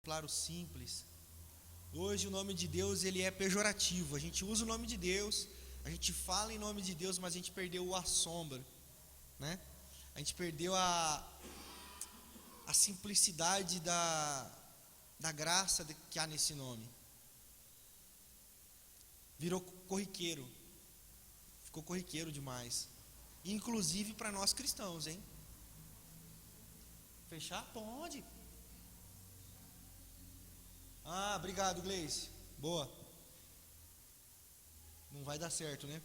Claro, simples. Hoje o nome de Deus ele é pejorativo. A gente usa o nome de Deus, a gente fala em nome de Deus, mas a gente perdeu o assombro, né? A gente perdeu a simplicidade da graça que há nesse nome. Virou corriqueiro. Ficou corriqueiro demais. Inclusive para nós cristãos, hein? Fechar? Pode. Ah, obrigado, Gleice. Boa. Não vai dar certo, né?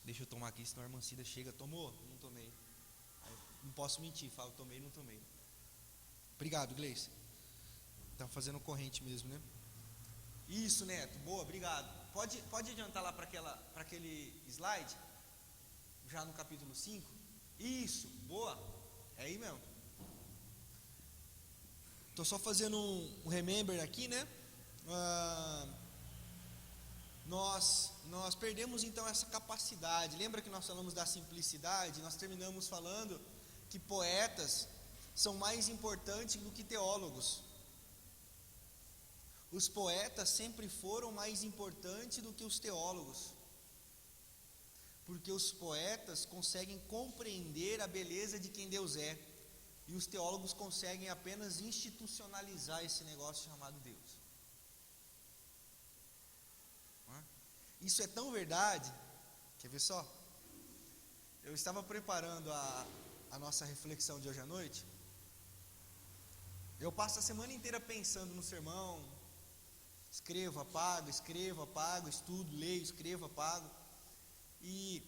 Deixa eu tomar aqui, senão a irmã Cida chega. Tomou? Não tomei. Não posso mentir, falo tomei, não tomei. Obrigado, Gleice. Tá fazendo corrente mesmo, né? Isso, Neto. Boa, obrigado. Pode adiantar lá para aquele slide? Já no capítulo 5? Isso, boa. É aí mesmo. Estou só fazendo um remember aqui, né? Nós perdemos então essa capacidade. Lembra que nós falamos da simplicidade? Nós terminamos falando que poetas são mais importantes do que teólogos. Os poetas sempre foram mais importantes do que os teólogos, porque os poetas conseguem compreender a beleza de quem Deus é, e os teólogos conseguem apenas institucionalizar esse negócio chamado Deus. Isso é tão verdade. Quer ver só? Eu estava preparando a nossa reflexão de hoje à noite. Eu passo a semana inteira pensando no sermão. Escrevo, apago, estudo, leio, escrevo, apago. E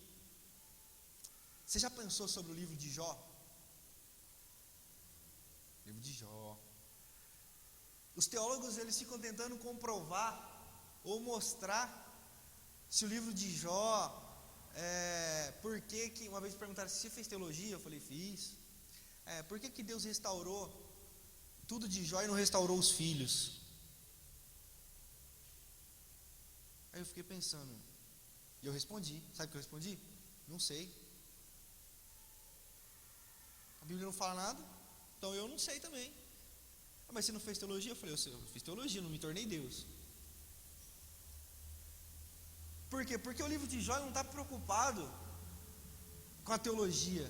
você já pensou sobre o livro de Jó? Livro de Jó. Os teólogos eles ficam tentando comprovar ou mostrar se o livro de Jó, por que uma vez perguntaram se você fez teologia, eu falei fiz. Por que Deus restaurou tudo de Jó e não restaurou os filhos? Aí eu fiquei pensando, e eu respondi. Sabe o que eu respondi? Não sei. A Bíblia não fala nada, então eu não sei também. Mas você não fez teologia? Eu falei, eu fiz teologia, não me tornei Deus. Por quê? Porque o livro de Jó não está preocupado com a teologia.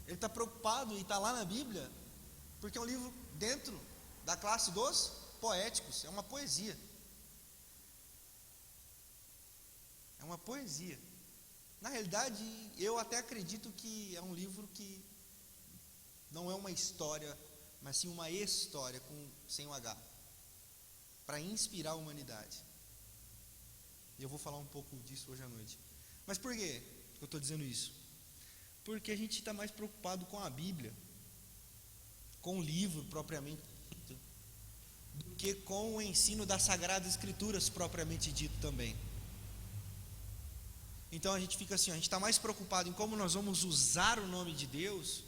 Ele está preocupado e está lá na Bíblia, porque é um livro dentro da classe dos poéticos, é uma poesia. É uma poesia. Na realidade, eu até acredito que é um livro que não é uma história, mas sim uma história sem o H, para inspirar a humanidade. E eu vou falar um pouco disso hoje à noite. Mas por que eu estou dizendo isso? Porque a gente está mais preocupado com a Bíblia, com o livro propriamente dito, do que com o ensino das Sagradas Escrituras propriamente dito também. Então a gente fica assim, a gente está mais preocupado em como nós vamos usar o nome de Deus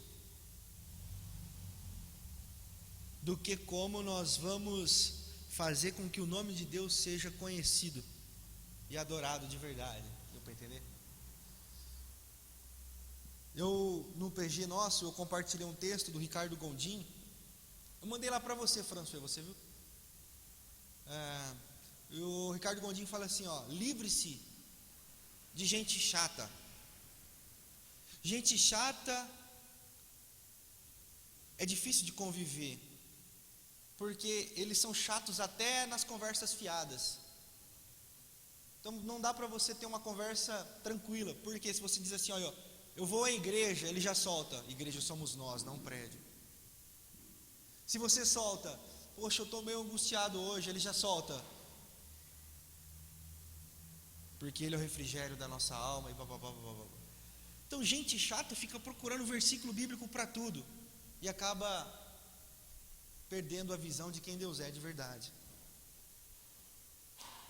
do que como nós vamos fazer com que o nome de Deus seja conhecido e adorado de verdade. Deu para entender? No PG nosso, eu compartilhei um texto do Ricardo Gondim. Eu mandei lá para você, François, você viu? O Ricardo Gondim fala assim, livre-se de gente chata. Gente chata é difícil de conviver, porque eles são chatos até nas conversas fiadas. Então não dá para você ter uma conversa tranquila, porque se você diz assim, eu vou à igreja, ele já solta, igreja somos nós, não prédio. Se você solta, poxa, eu estou meio angustiado hoje, ele já solta, porque ele é o refrigério da nossa alma e blá. Então gente chata fica procurando versículo bíblico para tudo e acaba perdendo a visão de quem Deus é de verdade.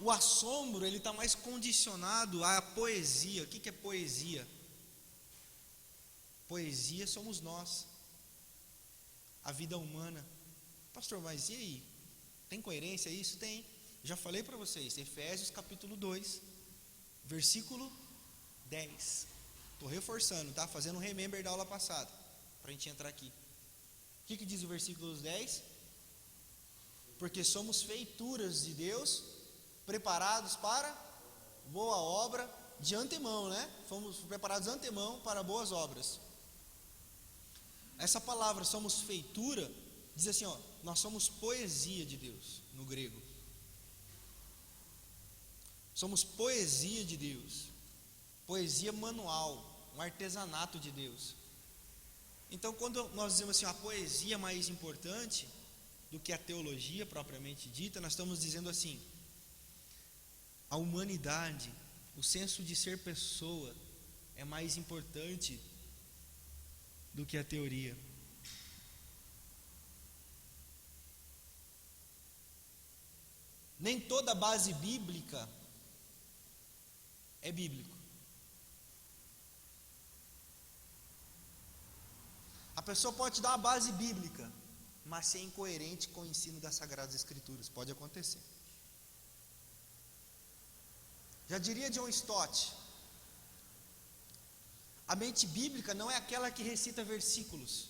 O assombro ele está mais condicionado à poesia. O que é poesia? Poesia somos nós, a vida humana. Pastor, mas e aí? Tem coerência isso? Tem. Já falei para vocês, Efésios capítulo 2 versículo 10. Estou reforçando, tá? Fazendo um remember da aula passada, para a gente entrar aqui. O que diz o versículo 10? Porque somos feituras de Deus, preparados para boa obra de antemão, né? Fomos preparados de antemão para boas obras. Essa palavra somos feitura, diz assim, ó, nós somos poesia de Deus, no grego. Somos poesia de Deus, poesia manual, um artesanato de Deus. Então, quando nós dizemos assim, a poesia é mais importante do que a teologia propriamente dita, nós estamos dizendo assim, a humanidade, o senso de ser pessoa é mais importante do que a teoria. Nem toda base bíblica é bíblico. A pessoa pode te dar uma base bíblica, mas ser incoerente com o ensino das Sagradas Escrituras. Pode acontecer. Já diria John Stott, a mente bíblica não é aquela que recita versículos,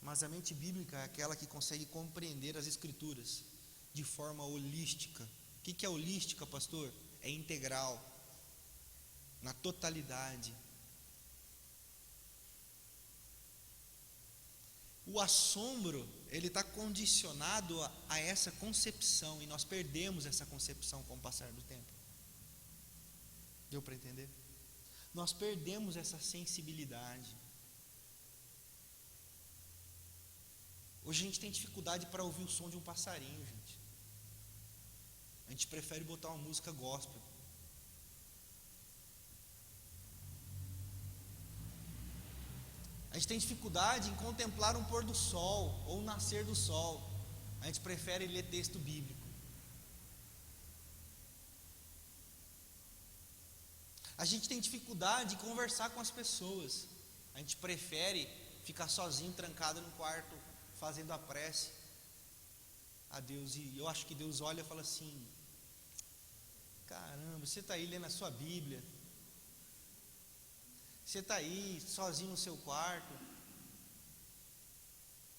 mas a mente bíblica é aquela que consegue compreender as Escrituras de forma holística. O que é holística, pastor? É integral, na totalidade. O assombro, ele está condicionado a essa concepção, e nós perdemos essa concepção com o passar do tempo. Deu para entender? Nós perdemos essa sensibilidade. Hoje a gente tem dificuldade para ouvir o som de um passarinho, gente. A gente prefere botar uma música gospel. A gente tem dificuldade em contemplar um pôr do sol ou um nascer do sol. A gente prefere ler texto bíblico. A gente tem dificuldade em conversar com as pessoas. A gente prefere ficar sozinho, trancado no quarto, fazendo a prece a Deus. E eu acho que Deus olha e fala assim: caramba, você está aí lendo a sua Bíblia, você está aí sozinho no seu quarto.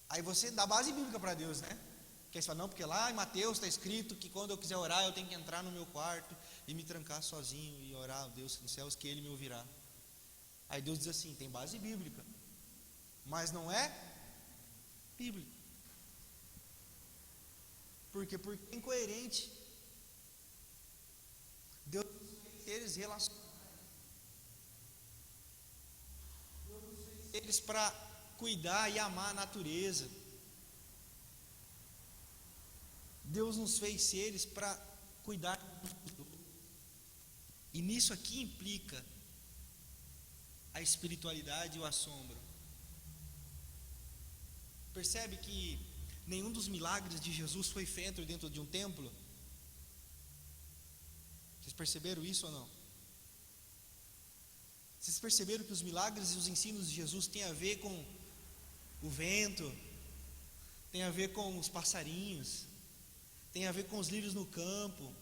Aí você dá base bíblica para Deus, né? Porque você fala, não, porque lá em Mateus está escrito que quando eu quiser orar eu tenho que entrar no meu quarto e me trancar sozinho e orar a Deus nos céus que Ele me ouvirá. Aí Deus diz assim, tem base bíblica, mas não é bíblico. Por quê? Porque é incoerente. Deus fez seres relacionados. Deus fez seres para cuidar e amar a natureza. Deus nos fez seres para cuidar dos outros. E nisso aqui implica a espiritualidade e o assombro. Percebe que nenhum dos milagres de Jesus foi feito dentro de um templo? Vocês perceberam isso ou não? Vocês perceberam que os milagres e os ensinos de Jesus têm a ver com o vento, tem a ver com os passarinhos, tem a ver com os lírios no campo,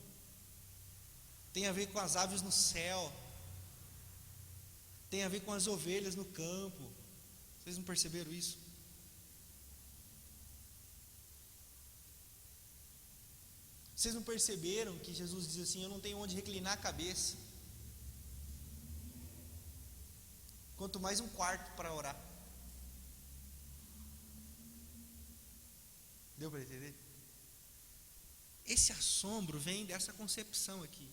tem a ver com as aves no céu, tem a ver com as ovelhas no campo. Vocês não perceberam isso? Vocês não perceberam que Jesus diz assim, eu não tenho onde reclinar a cabeça, quanto mais um quarto para orar. Deu para entender? Esse assombro vem dessa concepção aqui.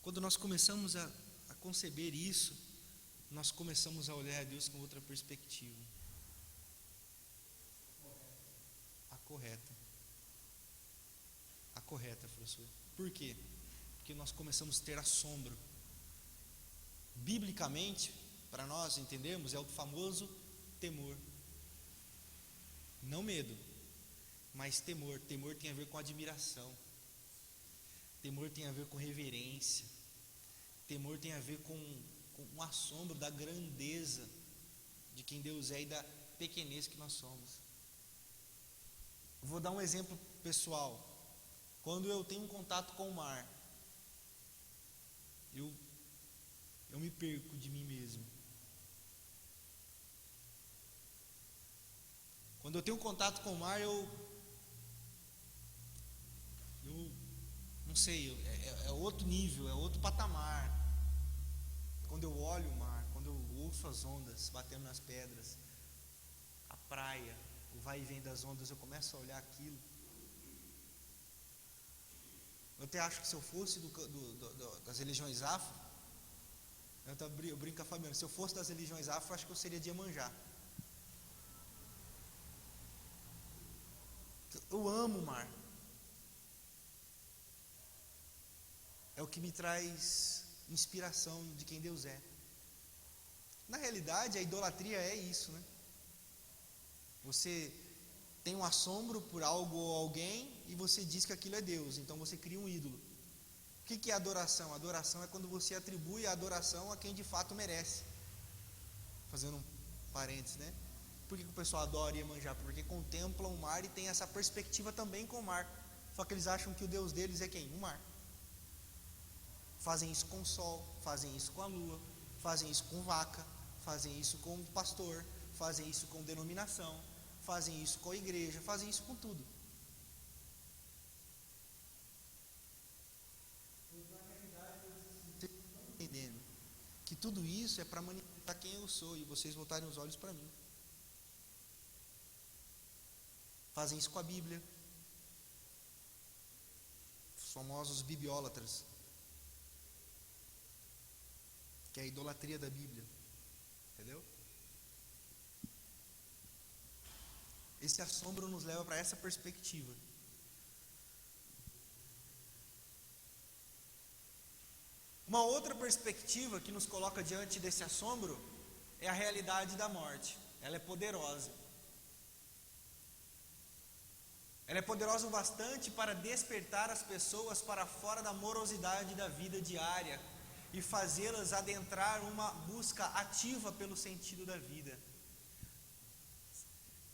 Quando nós começamos a conceber isso, nós começamos a olhar a Deus com outra perspectiva. A correta. A correta, professor. Por quê? Porque nós começamos a ter assombro. Biblicamente, para nós entendermos, é o famoso temor. Não medo, mas temor. Temor tem a ver com admiração. Temor tem a ver com reverência. Temor tem a ver com um assombro da grandeza de quem Deus é e da pequenez que nós somos. Vou dar um exemplo pessoal. Quando eu tenho um contato com o mar, eu me perco de mim mesmo. Quando eu tenho contato com o mar, eu não sei, é outro nível, é outro patamar. Quando eu olho o mar, quando eu ouço as ondas batendo nas pedras, a praia, o vai e vem das ondas, eu começo a olhar aquilo. Eu até acho que se eu fosse das religiões afro, eu brinco com a Fabiana, se eu fosse das religiões afro, acho que eu seria de Iemanjá. Eu amo o mar. É o que me traz inspiração de quem Deus é. Na realidade, a idolatria é isso, né? Você tem um assombro por algo ou alguém e você diz que aquilo é Deus, então você cria um ídolo. O que é adoração? Adoração é quando você atribui a adoração a quem de fato merece. Fazendo um parênteses, né? Por que o pessoal adora Iemanjá? Porque contemplam o mar e tem essa perspectiva também com o mar. Só que eles acham que o Deus deles é quem? O mar. Fazem isso com o sol, fazem isso com a lua, fazem isso com vaca, fazem isso com o pastor, fazem isso com denominação, fazem isso com a igreja, fazem isso com tudo. Vocês estão entendendo que tudo isso é para manifestar quem eu sou e vocês voltarem os olhos para mim. Fazem isso com a Bíblia. Os famosos bibliólatras, que é a idolatria da Bíblia. Entendeu? Esse assombro nos leva para essa perspectiva. Uma outra perspectiva que nos coloca diante desse assombro é a realidade da morte. Ela é poderosa. Ela é poderosa o bastante para despertar as pessoas para fora da morosidade da vida diária e fazê-las adentrar uma busca ativa pelo sentido da vida.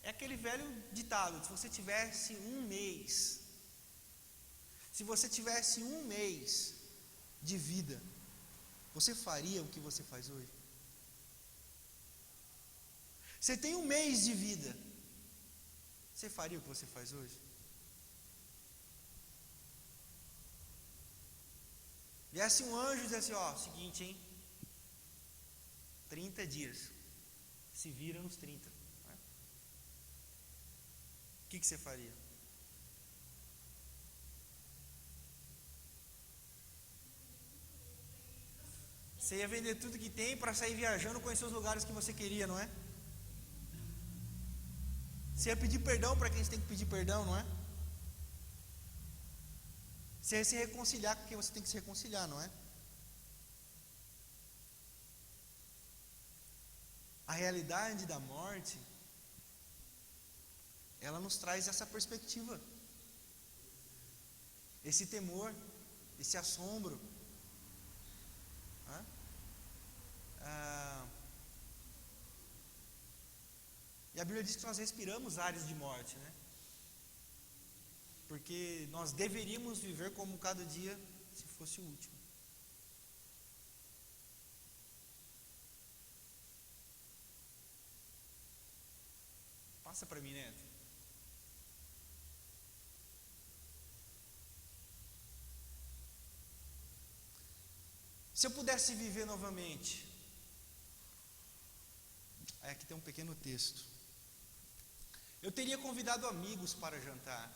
É aquele velho ditado: se você tivesse um mês de vida, você faria o que você faz hoje? Você tem um mês de vida, você faria o que você faz hoje? Viesse um anjo e dissesse: ó, seguinte, hein? 30 dias. Se vira nos 30. Né? O que você faria? Você ia vender tudo que tem para sair viajando, conhecer os lugares que você queria, não é? Você ia pedir perdão para quem você tem que pedir perdão, não é? Você ia se reconciliar com quem você tem que se reconciliar, não é? A realidade da morte, ela nos traz essa perspectiva, esse temor, esse assombro. E a Bíblia diz que nós respiramos áreas de morte, né? Porque nós deveríamos viver como cada dia se fosse o último. Passa para mim, Neto. Se eu pudesse viver novamente, aí aqui tem um pequeno texto. Eu teria convidado amigos para jantar.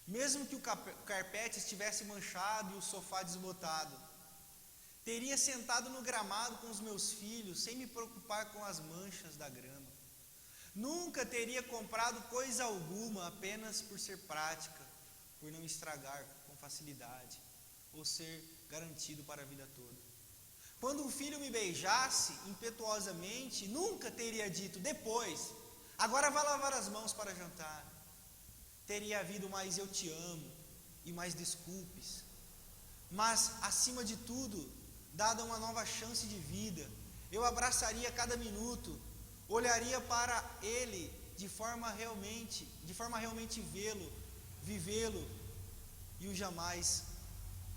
Mesmo que o carpete estivesse manchado e o sofá desbotado, teria sentado no gramado com os meus filhos, sem me preocupar com as manchas da grama. Nunca teria comprado coisa alguma apenas por ser prática, por não estragar com facilidade, ou ser garantido para a vida toda. Quando um filho me beijasse impetuosamente, nunca teria dito depois: agora vá lavar as mãos para jantar. Teria havido mais eu te amo e mais desculpes. Mas, acima de tudo, dada uma nova chance de vida, eu abraçaria cada minuto, olharia para ele de forma realmente vê-lo, vivê-lo e o jamais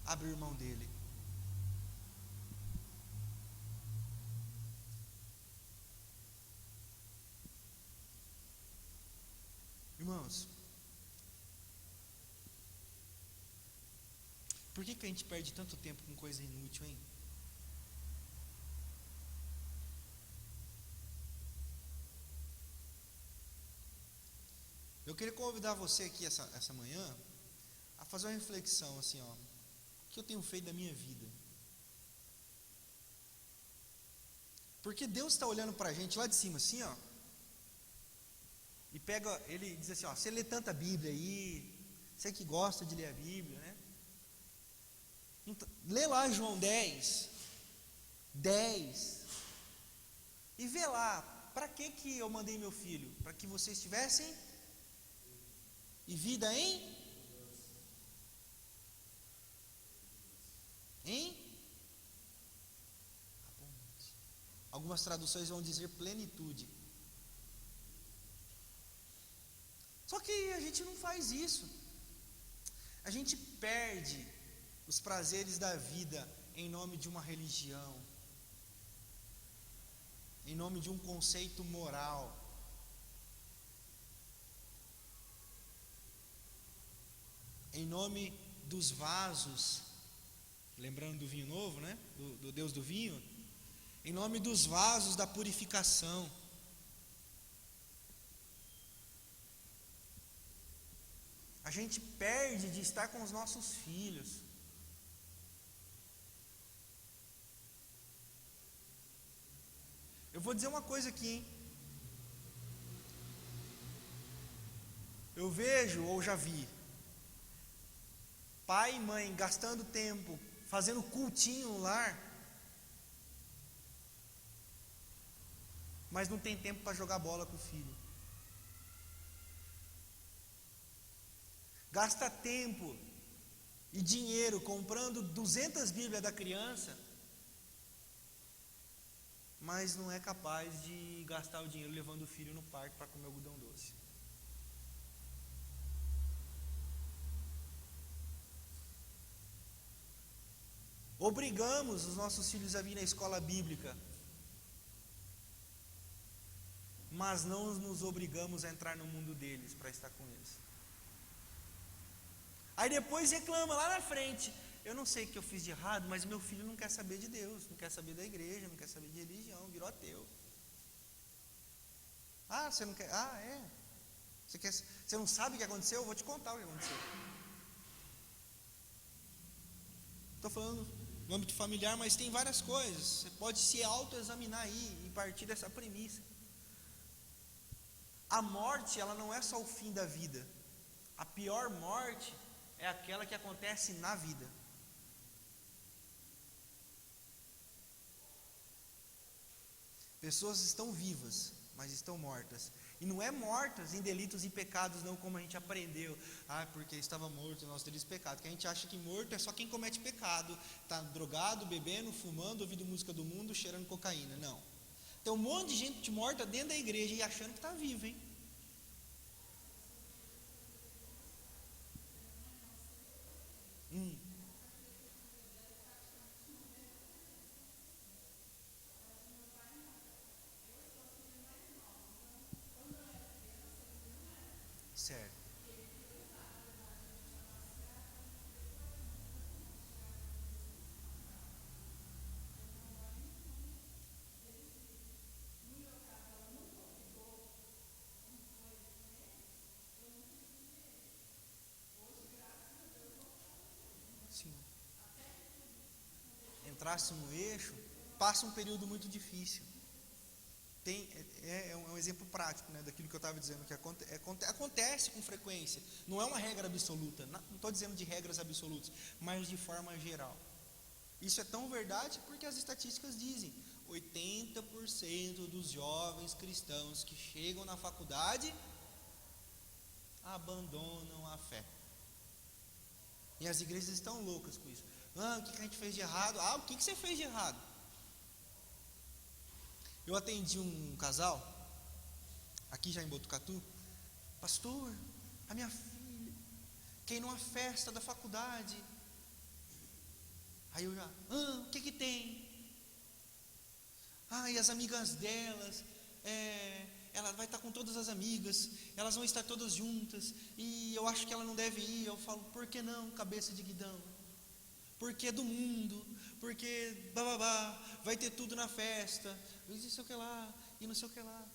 abrir mão dele. Irmãos, por que a gente perde tanto tempo com coisa inútil, hein? Eu queria convidar você aqui essa manhã a fazer uma reflexão assim, ó. O que eu tenho feito da minha vida? Porque Deus está olhando para a gente lá de cima assim, ó. E pega, ele diz assim, ó, você lê tanta Bíblia aí, você que gosta de ler a Bíblia, né? Então, lê lá João 10, e vê lá, para que eu mandei meu filho? Para que vocês tivessem e vida em abundância. Algumas traduções vão dizer plenitude. Só que a gente não faz isso. A gente perde os prazeres da vida em nome de uma religião, em nome de um conceito moral. Em nome dos vasos, lembrando do vinho novo, né? Do Deus do vinho. Em nome dos vasos da purificação. A gente perde de estar com os nossos filhos. Eu vou dizer uma coisa aqui, hein? Eu vejo, ou já vi, pai e mãe gastando tempo, fazendo cultinho no lar, mas não tem tempo para jogar bola com o filho. Gasta tempo e dinheiro comprando 200 Bíblias da criança, mas não é capaz de gastar o dinheiro levando o filho no parque para comer algodão doce. Obrigamos os nossos filhos a vir na escola bíblica, mas não nos obrigamos a entrar no mundo deles para estar com eles. Aí depois reclama lá na frente, eu não sei o que eu fiz de errado, mas meu filho não quer saber de Deus, não quer saber da igreja, não quer saber de religião, virou ateu. Ah, você não quer? Ah, é? Você não sabe o que aconteceu? Eu vou te contar o que aconteceu. Estou falando no âmbito familiar, mas tem várias coisas. Você pode se autoexaminar aí e partir dessa premissa. A morte, ela não é só o fim da vida. A pior morte é aquela que acontece na vida. Pessoas estão vivas, mas estão mortas. E não é mortas em delitos e pecados, não, como a gente aprendeu. Ah, porque estava morto, nós teríamos pecado. Que a gente acha que morto é só quem comete pecado. Está drogado, bebendo, fumando, ouvindo música do mundo, cheirando cocaína. Não. Tem um monte de gente morta dentro da igreja e achando que está vivo, hein? Certo. Sim. Entrasse no eixo, passa um período muito difícil. É um exemplo prático, né, daquilo que eu estava dizendo, que acontece com frequência. Não é uma regra absoluta, não estou dizendo de regras absolutas, mas de forma geral. Isso é tão verdade porque as estatísticas dizem 80% dos jovens cristãos que chegam na faculdade abandonam a fé. E as igrejas estão loucas com isso. Ah, o que a gente fez de errado? Ah, o que você fez de errado? Eu atendi um casal, aqui já em Botucatu. Pastor, a minha filha quer ir numa festa da faculdade. Aí eu já, o que tem? Ah, e as amigas delas ela vai estar com todas as amigas, elas vão estar todas juntas, e eu acho que ela não deve ir. Eu falo, por que não, cabeça de guidão? Porque é do mundo, porque bababá, vai ter tudo na festa, e não sei o que lá, e não sei o que lá.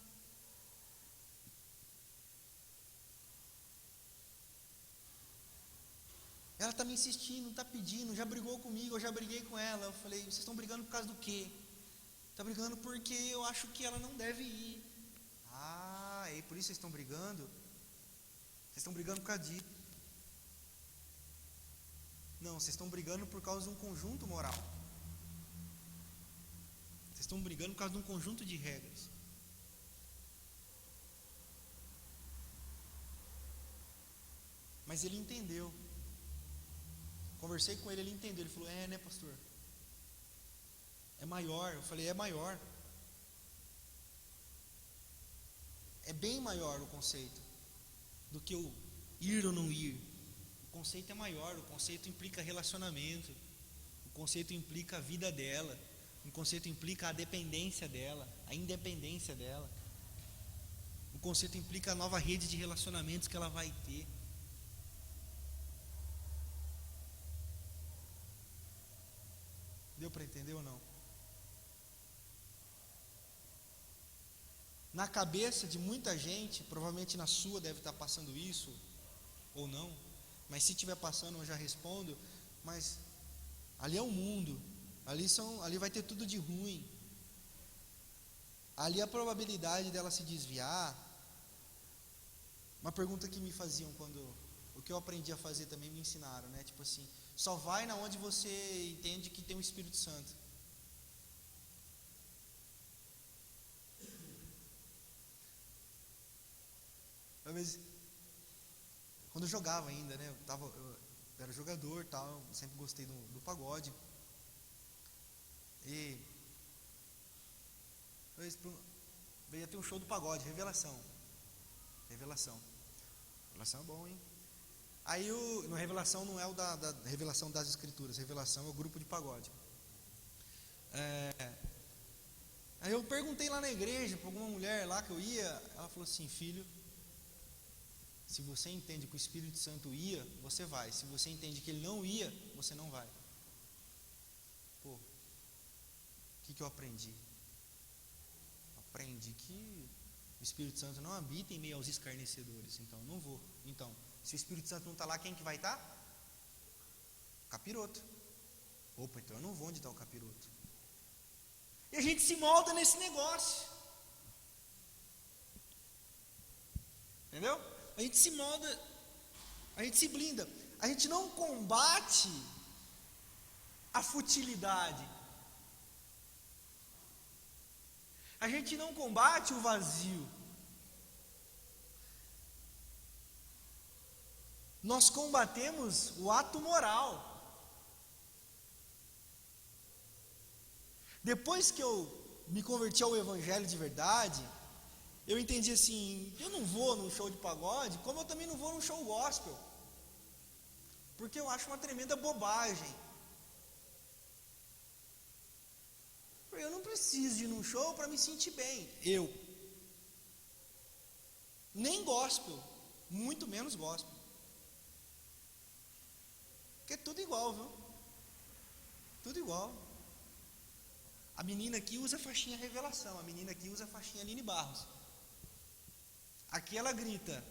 Ela está me insistindo, está pedindo, já brigou comigo, eu já briguei com ela. Eu falei, vocês estão brigando por causa do quê? Está brigando porque eu acho que ela não deve ir. Ah, e por isso vocês estão brigando? Vocês estão brigando por causa disso. Não, vocês estão brigando por causa de um conjunto moral. Vocês estão brigando por causa de um conjunto de regras. Mas ele entendeu. Conversei com ele, ele entendeu. Ele falou, né, pastor? É maior. Eu falei, é maior. É bem maior o conceito do que o ir ou não ir. O conceito é maior, o conceito implica relacionamento, o conceito implica a vida dela, o conceito implica a dependência dela, a independência dela, o conceito implica a nova rede de relacionamentos que ela vai ter. Deu para entender ou não? Na cabeça de muita gente, provavelmente na sua deve estar passando isso, ou não, mas se estiver passando eu já respondo, mas ali é o mundo, ali vai ter tudo de ruim, ali a probabilidade dela se desviar. Uma pergunta que me faziam o que eu aprendi a fazer também me ensinaram, né? Tipo assim, só vai na onde você entende que tem o Espírito Santo. Mas, quando eu jogava ainda, né? Eu era jogador, tal, sempre gostei do pagode. E ia ter um show do pagode, Revelação. Revelação é bom, hein? Aí Revelação não é o da Revelação das Escrituras, Revelação é o grupo de pagode. Aí eu perguntei lá na igreja para alguma mulher lá que eu ia, ela falou assim, filho, se você entende que o Espírito Santo ia, você vai. Se você entende que ele não ia, você não vai. Pô, o que eu aprendi? Aprendi que o Espírito Santo não habita em meio aos escarnecedores, então não vou. Então, se o Espírito Santo não está lá, quem que vai estar? Capiroto. Opa, então eu não vou onde está o capiroto. E a gente se molda nesse negócio. Entendeu? A gente se molda, a gente se blinda. A gente não combate a futilidade. A gente não combate o vazio. Nós combatemos o ato moral. Depois que eu me converti ao Evangelho de verdade, eu entendi assim, eu não vou num show de pagode, como eu também não vou num show gospel, porque eu acho uma tremenda bobagem. Eu não preciso de ir num show para me sentir bem, nem gospel, muito menos gospel, porque é tudo igual, viu? Tudo igual. A menina aqui usa a faixinha Revelação, a menina aqui usa a faixinha Aline Barros. Aqui ela grita,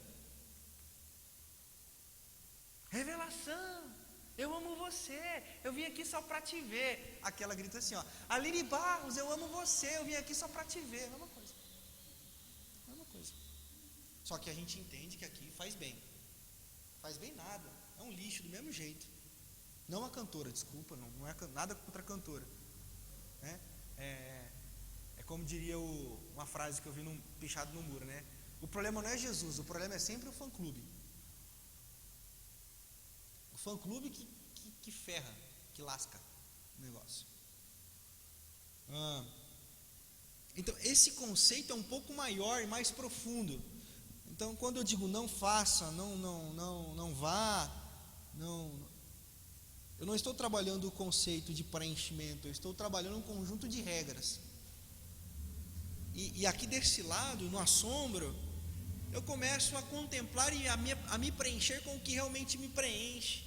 Revelação, eu amo você, eu vim aqui só para te ver. Aqui ela grita assim, ó, Aline Barros, eu amo você, eu vim aqui só para te ver. Mesma coisa. Só que a gente entende que aqui faz bem nada, é um lixo do mesmo jeito. Não a cantora, desculpa, não é nada contra a cantora, né? É como diria uma frase que eu vi pichado no muro, né? O problema não é Jesus, o problema é sempre o fã-clube. O fã-clube que ferra, que lasca o negócio. Então, esse conceito é um pouco maior e mais profundo. Então, quando eu digo não faça, não vá, eu não estou trabalhando o conceito de preenchimento, eu estou trabalhando um conjunto de regras. E aqui desse lado, no assombro, eu começo a contemplar e a me preencher com o que realmente me preenche: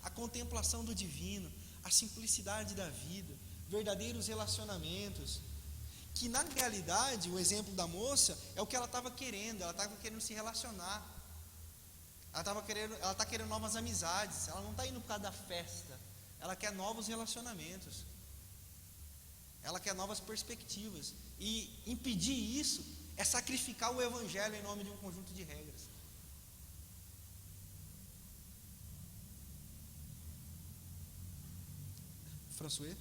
a contemplação do divino, a simplicidade da vida, verdadeiros relacionamentos. Que na realidade, o exemplo da moça é o que ela estava querendo. Ela estava querendo se relacionar, ela está querendo novas amizades. Ela não está indo por causa da festa, ela quer novos relacionamentos, ela quer novas perspectivas. E impedir isso é sacrificar o evangelho em nome de um conjunto de regras. François?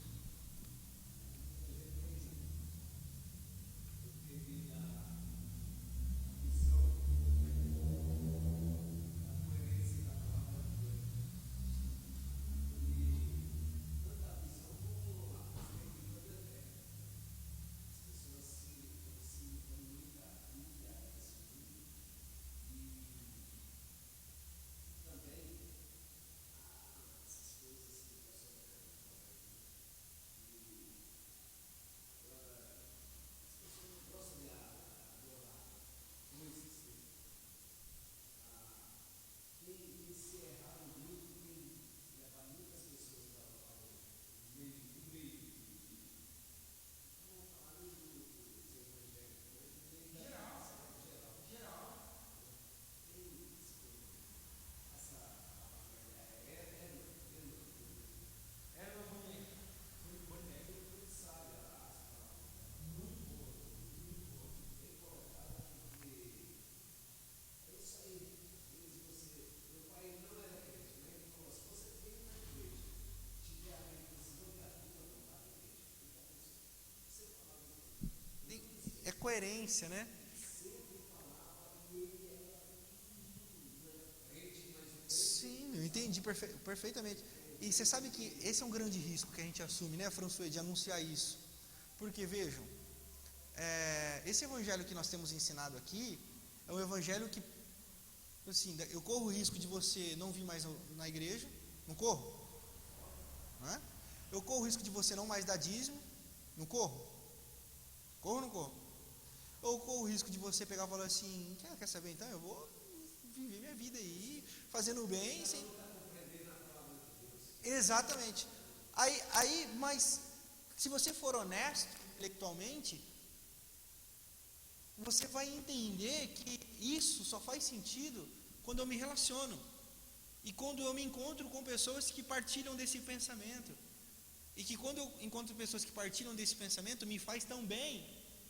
É coerência, né? Sim, eu entendi perfeitamente. E você sabe que esse é um grande risco que a gente assume, né, François, de anunciar isso. Porque vejam, esse evangelho que nós temos ensinado aqui é um evangelho que, assim, eu corro o risco de você não vir mais na igreja. Não corro? Não é? Eu corro o risco de você não mais dar dízimo. Não corro? Corro ou não corro? Ou corro o risco de você pegar e falar assim: quer saber, então eu vou viver minha vida aí, fazendo o bem sem... Exatamente. Mas se você for honesto intelectualmente, você vai entender que isso só faz sentido quando eu me relaciono e quando eu me encontro com pessoas que partilham desse pensamento. E que quando eu encontro pessoas que partilham desse pensamento, me faz tão bem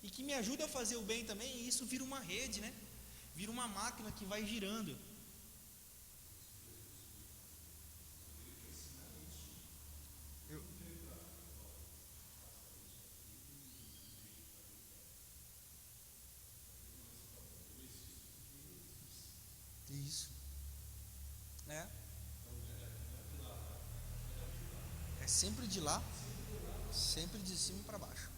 e que me ajuda a fazer o bem também, e isso vira uma rede, né? Vira uma máquina que vai girando. Eu- Isso. É. É sempre de lá, sempre de cima para baixo.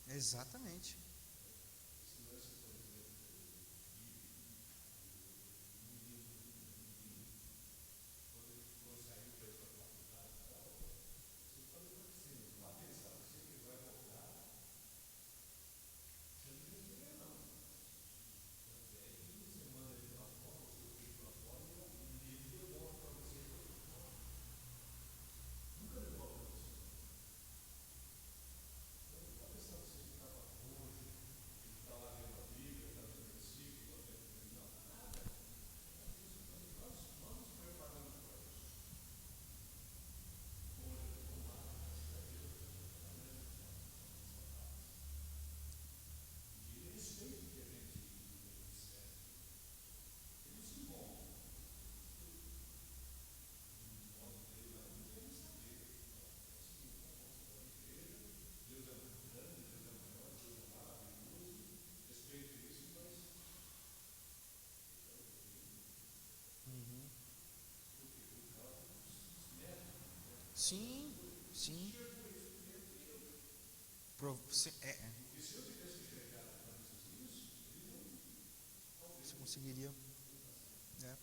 Exatamente. Uhum. Sim, sim. Você conseguiria, né?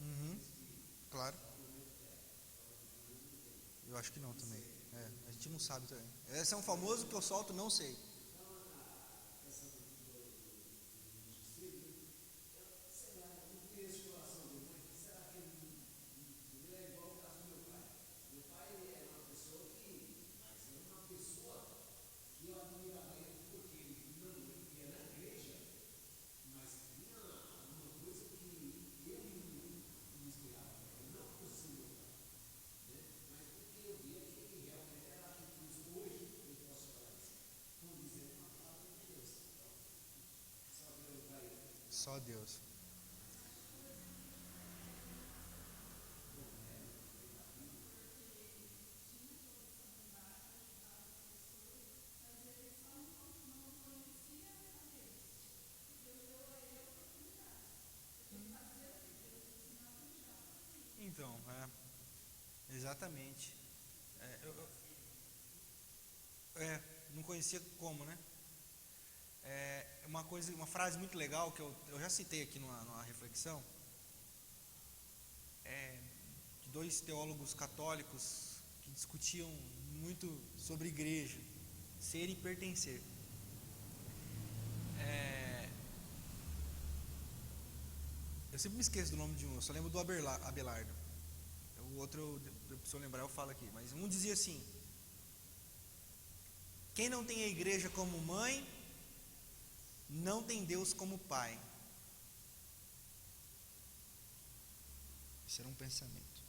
Uhum, claro. Eu acho que não também. A gente não sabe também. Esse é um famoso que eu solto, não sei. Só Deus. Então, exatamente. É, não conhecia como, né? Uma coisa, uma frase muito legal que eu já citei aqui numa reflexão, de dois teólogos católicos que discutiam muito sobre igreja, ser e pertencer. Eu sempre me esqueço do nome de um, eu só lembro do Abelardo. O outro, se eu lembrar, eu falo aqui. Mas um dizia assim: quem não tem a igreja como mãe, não tem Deus como pai. Esse era um pensamento.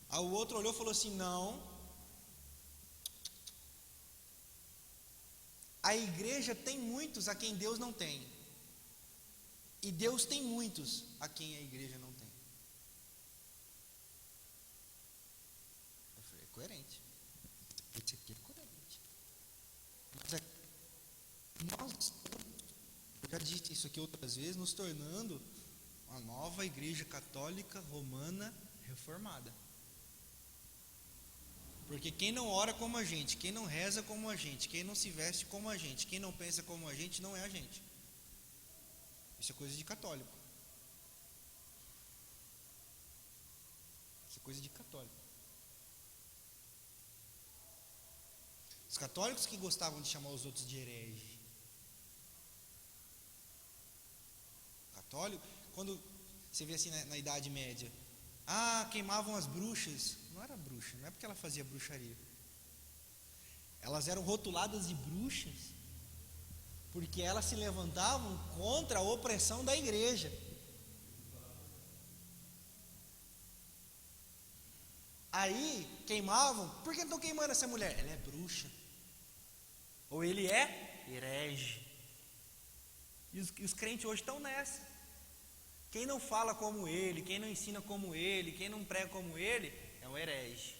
Aí o outro olhou e falou assim: não, a igreja tem muitos a quem Deus não tem, e Deus tem muitos a quem a igreja não tem. Eu falei: é coerente. Isso aqui é coerente. Mas nós, eu já disse isso aqui outras vezes, nos tornando uma nova igreja católica romana reformada. Porque quem não ora como a gente, quem não reza como a gente, quem não se veste como a gente, quem não pensa como a gente, não é a gente. Isso é coisa de católico. Isso é coisa de católico. Os católicos que gostavam de chamar os outros de herege. Católico, quando você vê assim na Idade Média, queimavam as bruxas. Não era bruxa, não é porque ela fazia bruxaria. Elas eram rotuladas de bruxas porque elas se levantavam contra a opressão da igreja. Aí queimavam. Por que estão queimando essa mulher? Ela é bruxa. Ou ele é herege. E os crentes hoje estão nessa. Quem não fala como ele, quem não ensina como ele, quem não prega como ele, é um herege.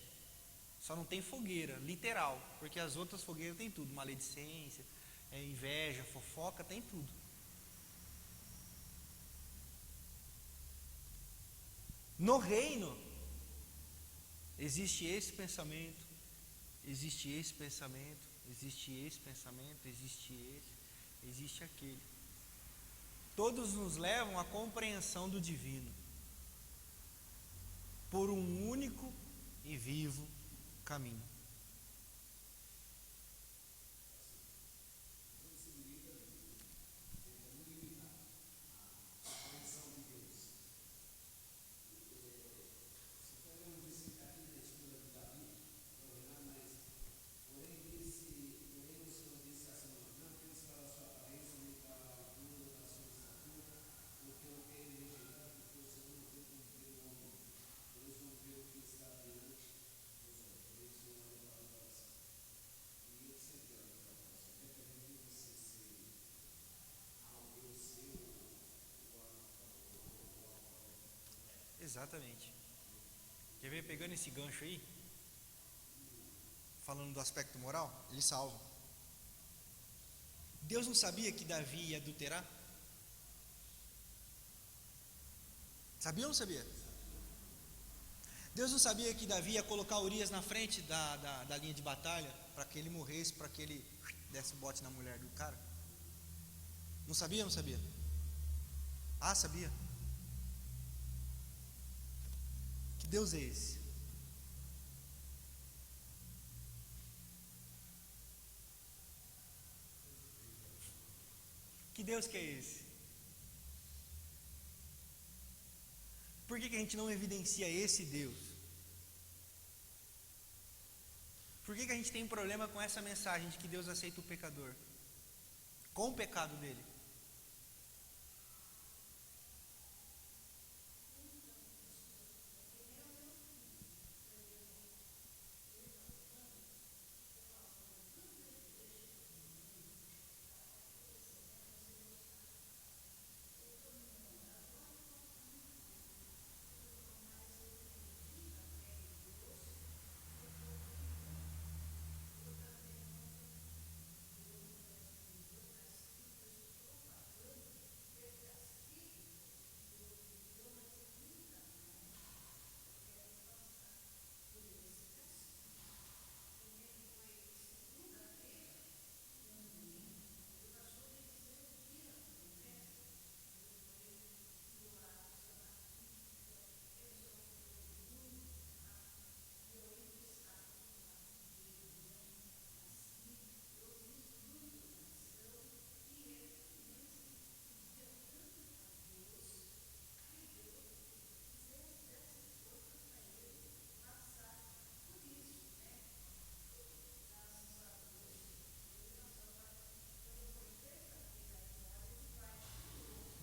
Só não tem fogueira, literal, porque as outras fogueiras tem tudo: maledicência, inveja, fofoca, tem tudo. No reino existe esse pensamento, existe esse pensamento, existe esse pensamento, existe aquele. Todos nos levam à compreensão do divino por um único e vivo caminho. Exatamente. Quer ver, pegando esse gancho aí, falando do aspecto moral, ele salva. Deus não sabia que Davi ia adulterar? Sabia ou não sabia? Deus não sabia que Davi ia colocar Urias na frente da linha de batalha, para que ele morresse, para que ele desse bote na mulher do cara? Não sabia ou não sabia? Ah, sabia. Que Deus é esse? Que Deus que é esse? Por que a gente não evidencia esse Deus? Por que a gente tem problema com essa mensagem de que Deus aceita o pecador? Com o pecado dele?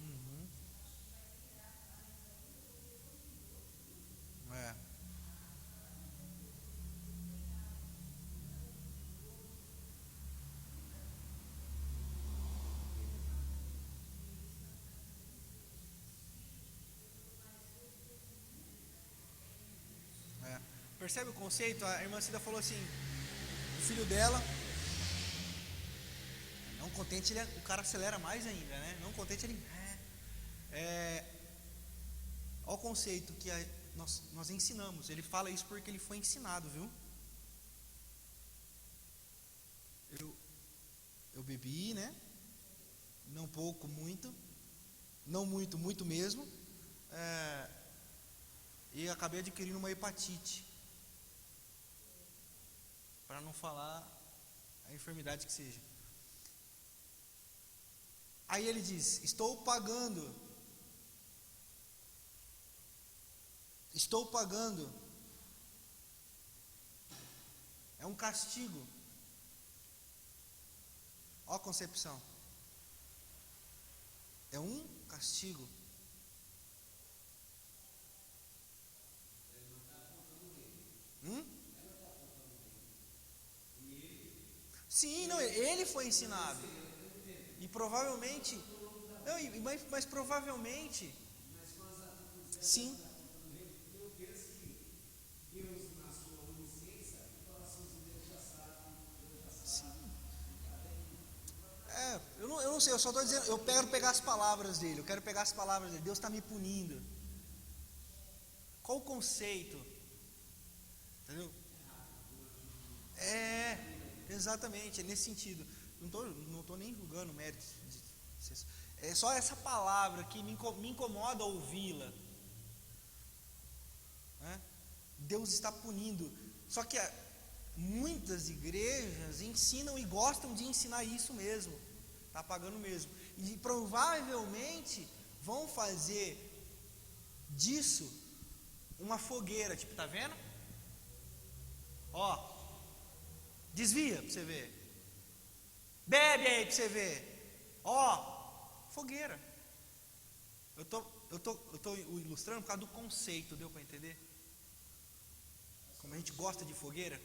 Uhum. É. É. Percebe o conceito? A irmã Cida falou assim: o filho dela, não contente, o cara acelera mais ainda, né? Não contente, ele. Olha o conceito que nós ensinamos. Ele fala isso porque ele foi ensinado, viu? Eu bebi, né? Não pouco, muito. Não muito, muito mesmo. E acabei adquirindo uma hepatite. Para não falar a enfermidade que seja. Aí ele diz: estou pagando. Estou pagando. É um castigo. Ó a concepção. É um castigo. Sim, não, ele foi ensinado. E provavelmente. Não, mas provavelmente. Sim. Sim. Eu não sei, eu só estou dizendo, eu quero pegar as palavras dele, Deus está me punindo. Qual o conceito? Entendeu? Exatamente, é nesse sentido. Não tô nem julgando méritos. É só essa palavra que me incomoda ouvi-la. Né? Deus está punindo. Só que muitas igrejas ensinam e gostam de ensinar isso mesmo. Está pagando mesmo. E provavelmente vão fazer disso uma fogueira. Tipo, tá vendo? Ó, desvia pra você ver. Bebe aí pra você ver. Ó, fogueira. Eu tô ilustrando por causa do conceito, deu para entender? Como a gente gosta de fogueira.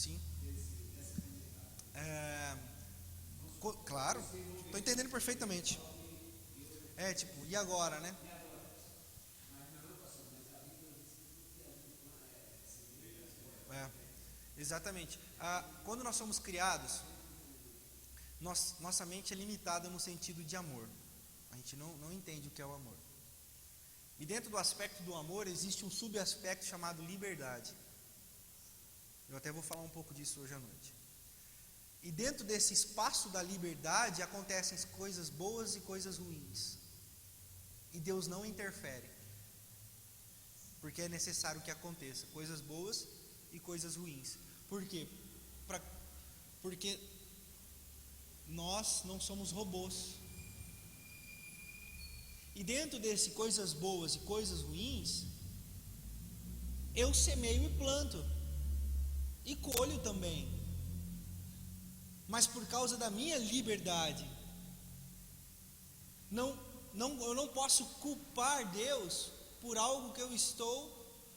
Sim. Claro, estou entendendo perfeitamente. Tipo, e agora, né? É, exatamente. Quando nós somos criados, nossa mente é limitada no sentido de amor. A gente não entende o que é o amor. E dentro do aspecto do amor existe um subaspecto chamado liberdade. Eu até vou falar um pouco disso hoje à noite. E dentro desse espaço da liberdade acontecem coisas boas e coisas ruins. E Deus não interfere. Porque é necessário que aconteça coisas boas e coisas ruins. Por quê? Porque nós não somos robôs. E dentro desse coisas boas e coisas ruins, eu semeio e planto. E colho também. Mas por causa da minha liberdade, eu não posso culpar Deus por algo que eu estou,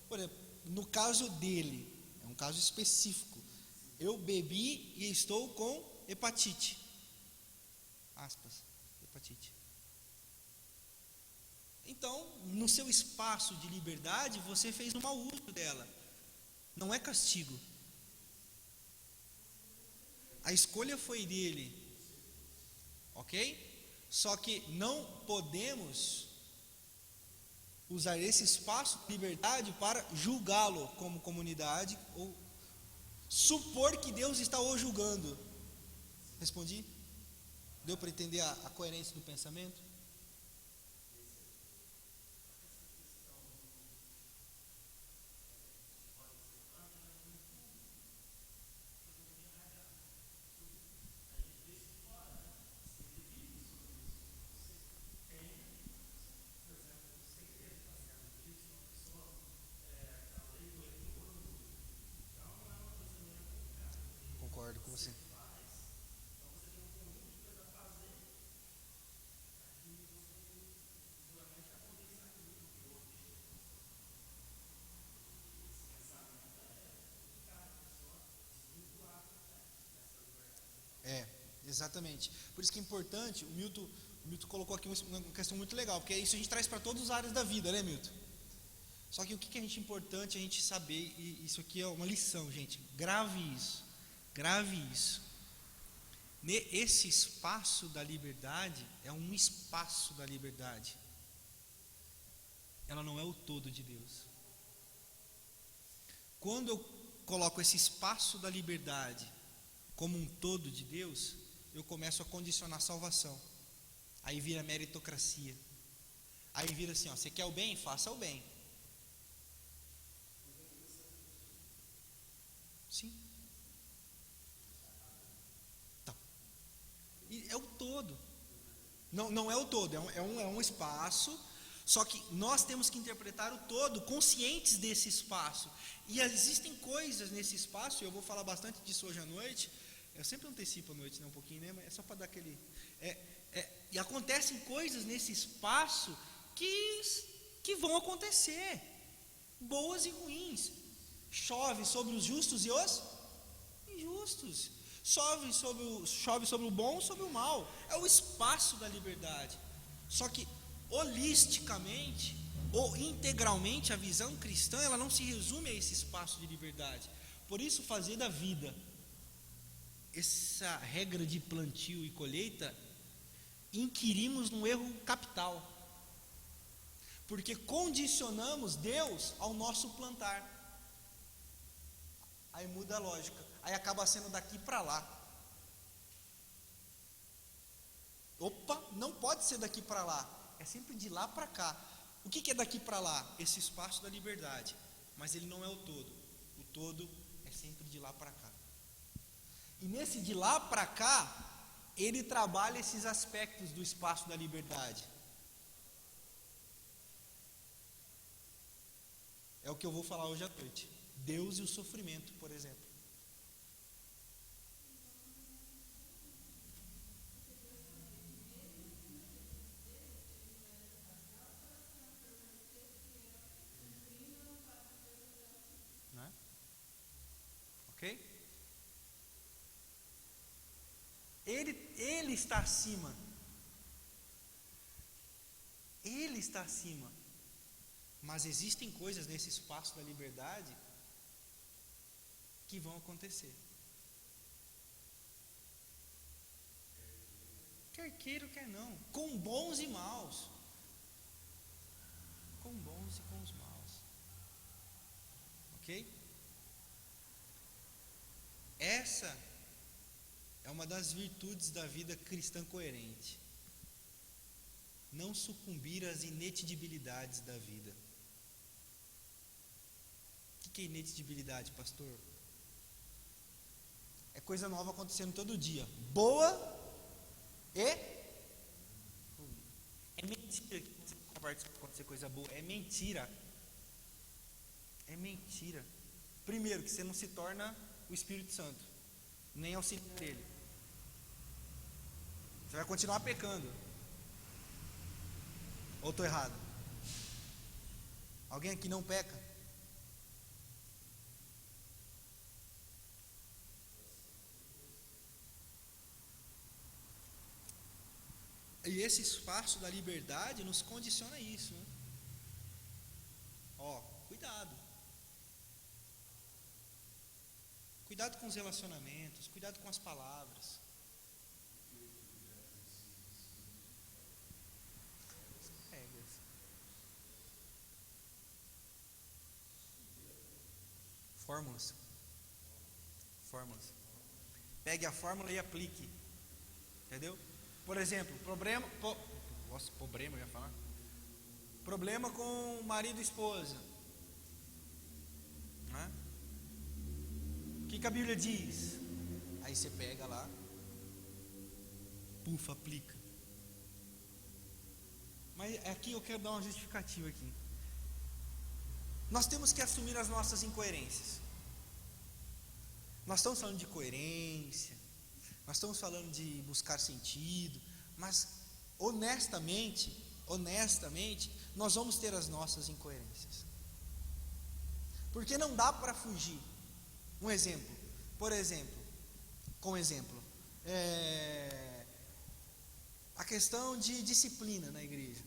por exemplo, no caso dele, é um caso específico. Eu bebi e estou com hepatite. Aspas, hepatite. Então, no seu espaço de liberdade, você fez um mau uso dela. Não é castigo. A escolha foi dele, ok? Só que não podemos usar esse espaço de liberdade para julgá-lo como comunidade ou supor que Deus está o julgando. Respondi? Deu para entender a coerência do pensamento? Concordo com você. Exatamente. Por isso que é importante, o Milton colocou aqui uma questão muito legal, porque isso a gente traz para todas as áreas da vida, né, Milton? Só que o que é importante a gente saber, e isso aqui é uma lição, gente, grave isso. Esse espaço da liberdade é um espaço da liberdade. Ela não é o todo de Deus. Quando eu coloco esse espaço da liberdade como um todo de Deus, eu começo a condicionar a salvação. Aí vira meritocracia. Aí vira assim, você quer o bem? Faça o bem. Sim. Então, e é o todo. Não é o todo, é um espaço. Só que nós temos que interpretar o todo, conscientes desse espaço. E existem coisas nesse espaço, e eu vou falar bastante disso hoje à noite. Eu sempre antecipo a noite, né, um pouquinho, né? Mas é só para dar aquele. E acontecem coisas nesse espaço que vão acontecer, boas e ruins. Chove sobre os justos e os injustos. Chove sobre o bom e sobre o mal. É o espaço da liberdade. Só que holisticamente ou integralmente a visão cristã, ela não se resume a esse espaço de liberdade. Por isso, fazer da vida essa regra de plantio e colheita, inquirimos num erro capital, porque condicionamos Deus ao nosso plantar. Aí muda a lógica, aí acaba sendo daqui para lá. Opa, não pode ser daqui para lá, é sempre de lá para cá. O que é daqui para lá? Esse espaço da liberdade, mas ele não é o todo é sempre de lá para cá. E nesse de lá para cá, ele trabalha esses aspectos do espaço da liberdade. É o que eu vou falar hoje à noite. Deus e o sofrimento, por exemplo. Né? Ok? Ele está acima. Ele está acima. Mas existem coisas nesse espaço da liberdade que vão acontecer. Quer queira ou quer não. Com bons e maus. Com bons e com os maus. Ok? Essa é uma das virtudes da vida cristã coerente. Não sucumbir às inedibilidades da vida. O que é inedibilidade, pastor? É coisa nova acontecendo todo dia. Boa e ruim. É mentira que você conversa para acontecer coisa boa. É mentira. É mentira. Primeiro, que você não se torna o Espírito Santo, nem auxiliar dele. Você vai continuar pecando. Ou estou errado? Alguém aqui não peca? E esse espaço da liberdade nos condiciona a isso, né? Ó, cuidado. Cuidado com os relacionamentos, cuidado com as palavras. Regras. Fórmulas. Fórmulas. Pegue a fórmula e aplique. Entendeu? Por exemplo, problema eu ia falar. Problema com marido e esposa. Né? O que a Bíblia diz? Aí você pega lá, pufa, aplica. Mas aqui eu quero dar uma justificativa aqui. Nós temos que assumir as nossas incoerências. Nós estamos falando de coerência, nós estamos falando de buscar sentido, mas honestamente, nós vamos ter as nossas incoerências. Porque não dá para fugir. Um exemplo, a questão de disciplina na igreja.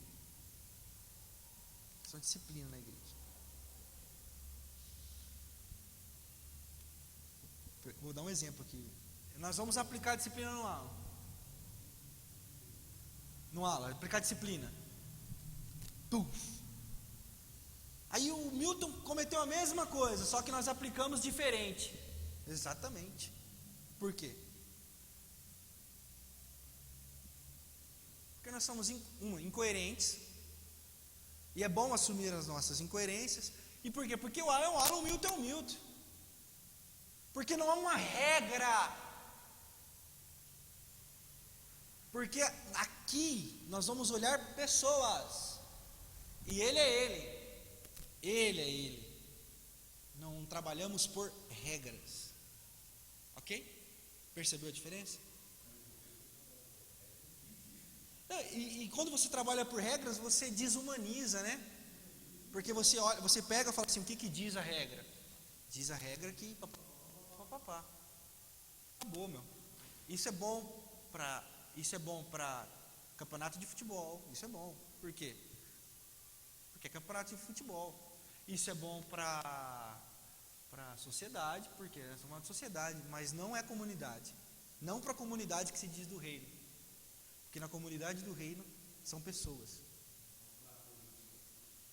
Vou dar um exemplo aqui. Nós vamos aplicar a disciplina no aula. Aplicar a disciplina. Puf. Aí o Milton cometeu a mesma coisa, só que nós aplicamos diferente. Exatamente. Por quê? Porque nós somos incoerentes. E é bom assumir as nossas incoerências. E por quê? Porque o Alan é o Alan, o Milton é o Milton. Porque não há uma regra. Porque aqui nós vamos olhar pessoas. E ele é ele. Ele é ele. Não trabalhamos por regras. Ok? Percebeu a diferença? E quando você trabalha por regras, você desumaniza, né? Porque você olha, você pega e fala assim: o que diz a regra? Diz a regra que papapá. Acabou, meu. Isso é bom para campeonato de futebol. Isso é bom. Por quê? Porque é campeonato de futebol. Isso é bom para sociedade, porque é uma sociedade, mas não é comunidade. Não para a comunidade que se diz do reino. Porque na comunidade do reino são pessoas.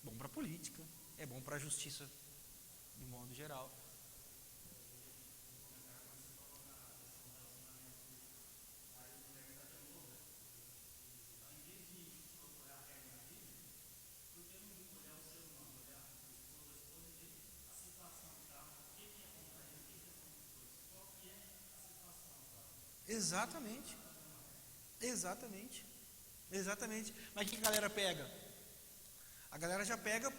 Bom para a política, é bom para a justiça de modo geral. Exatamente. Mas o que a galera pega? A galera já pega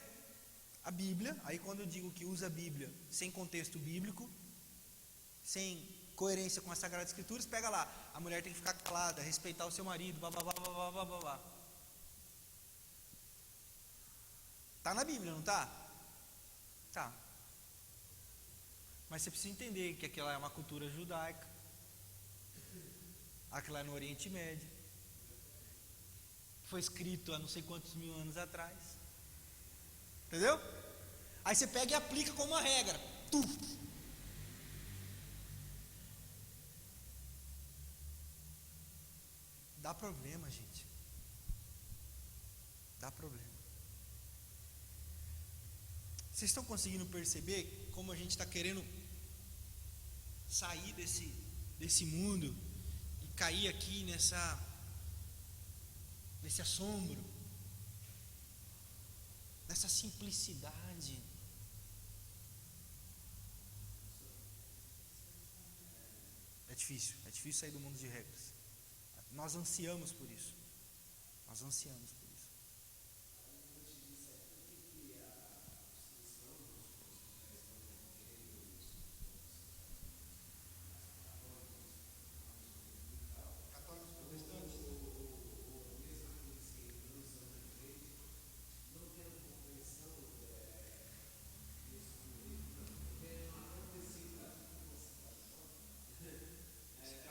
a Bíblia. Aí quando eu digo que usa a Bíblia sem contexto bíblico, sem coerência com as Sagradas Escrituras, pega lá: a mulher tem que ficar calada, respeitar o seu marido, blá. Tá na Bíblia, não tá? Tá. Mas você precisa entender que aquela é uma cultura judaica. Aquilo lá no Oriente Médio. Foi escrito há não sei quantos mil anos atrás. Entendeu? Aí você pega e aplica como uma regra. Dá problema, gente. Dá problema. Vocês estão conseguindo perceber como a gente está querendo sair desse mundo e cair aqui nesse assombro, nessa simplicidade? É difícil sair do mundo de regras. Nós ansiamos por isso. Nós ansiamos por isso.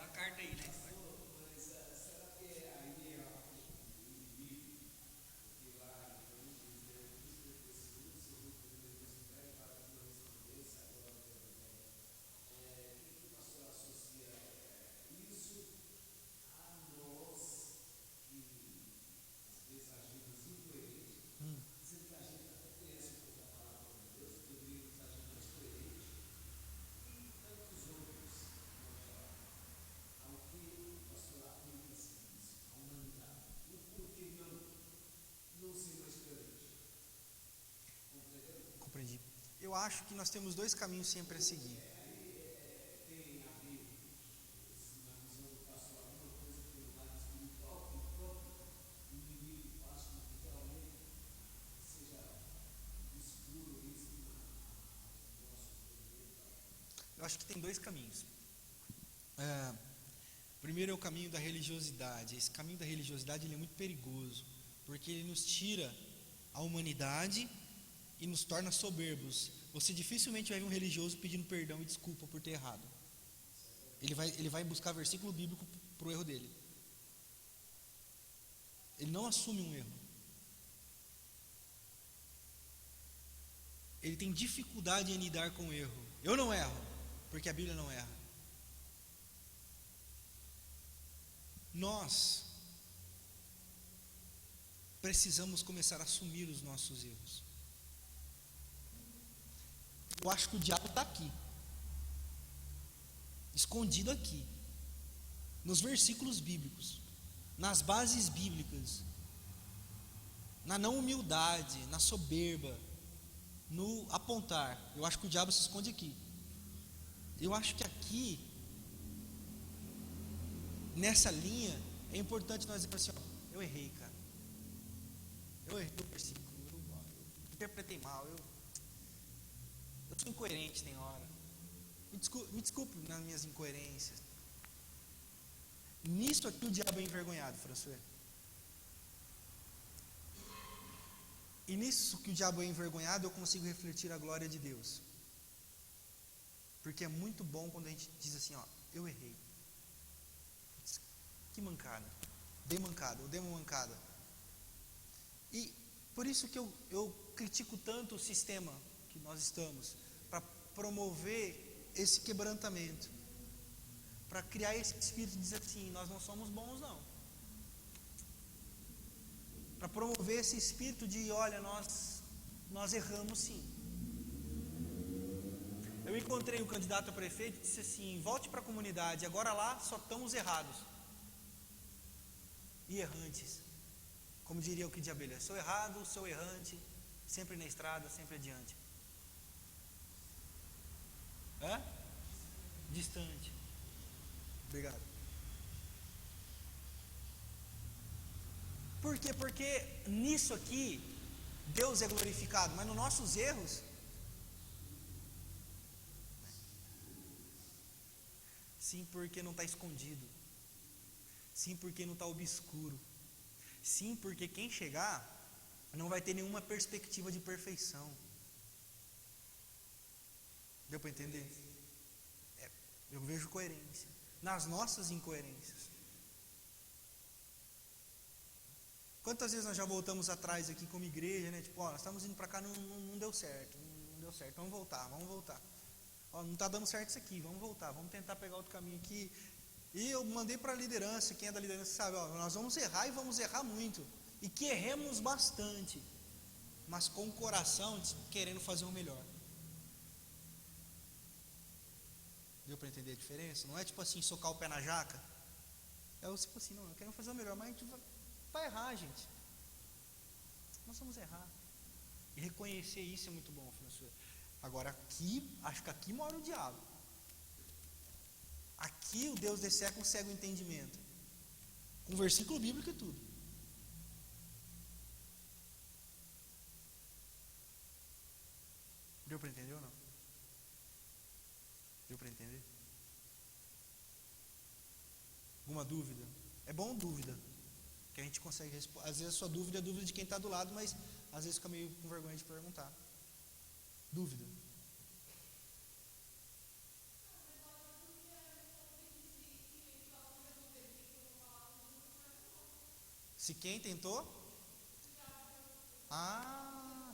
A carta aí, né? Compreendi. Eu acho que nós temos dois caminhos sempre a seguir. Eu acho que tem dois caminhos. Primeiro é o caminho da religiosidade. Esse caminho da religiosidade ele é muito perigoso, porque ele nos tira a humanidade e nos torna soberbos. Você dificilmente vai ver um religioso pedindo perdão e desculpa por ter errado. Ele vai buscar versículo bíblico para o erro dele. Ele não assume um erro. Ele tem dificuldade em lidar com o erro. Eu não erro, porque a Bíblia não erra. Nós precisamos começar a assumir os nossos erros. Eu acho que o diabo está aqui, escondido aqui, nos versículos bíblicos, nas bases bíblicas, na não humildade, na soberba, no apontar. Eu acho que o diabo se esconde aqui. Eu acho que aqui, nessa linha, é importante nós dizer assim, ó, eu errei, cara. Eu errei o versículo, eu interpretei mal, eu sou incoerente tem hora. Me desculpe nas minhas incoerências. Nisto aqui o diabo é envergonhado, François. E nisso que o diabo é envergonhado, eu consigo refletir a glória de Deus. Porque é muito bom quando a gente diz assim, ó, eu errei. Que mancada. Dei uma mancada. E por isso que eu critico tanto o sistema que nós estamos, para promover esse quebrantamento, para criar esse espírito de dizer assim, nós não somos bons não. Para promover esse espírito de, olha, nós erramos sim. Eu encontrei um candidato a prefeito e disse assim, volte para a comunidade, agora lá só estão os errados. E errantes. Como diria o Kid de Abelha, sou errado, sou errante, sempre na estrada, sempre adiante. Distante. Obrigado. Por quê? Porque nisso aqui Deus é glorificado, mas nos nossos erros sim, porque não está escondido. Sim, porque não está obscuro. Sim, porque quem chegar não vai ter nenhuma perspectiva de perfeição. Deu para entender? Eu vejo coerência nas nossas incoerências. Quantas vezes nós já voltamos atrás aqui como igreja, né? Tipo, ó, nós estamos indo para cá, não deu certo, não deu certo, vamos voltar. Ó, não está dando certo isso aqui, vamos voltar, vamos tentar pegar outro caminho aqui. E eu mandei para a liderança, quem é da liderança sabe, ó, nós vamos errar e vamos errar muito. E que erremos bastante, mas com o coração querendo fazer o melhor. Deu para entender a diferença? Não é tipo assim, socar o pé na jaca. É tipo assim, não, eu quero fazer o melhor, mas a gente vai errar, gente. Nós vamos errar. E reconhecer isso é muito bom, professor. Agora aqui, acho que aqui mora o diabo. Aqui o Deus desse século cega o entendimento. Com versículo bíblico e tudo. Deu para entender ou não? Deu para entender? Alguma dúvida? É bom dúvida, que a gente consegue responder. Às vezes a sua dúvida é a dúvida de quem está do lado, mas às vezes fica meio com vergonha de perguntar. Dúvida. Se quem tentou?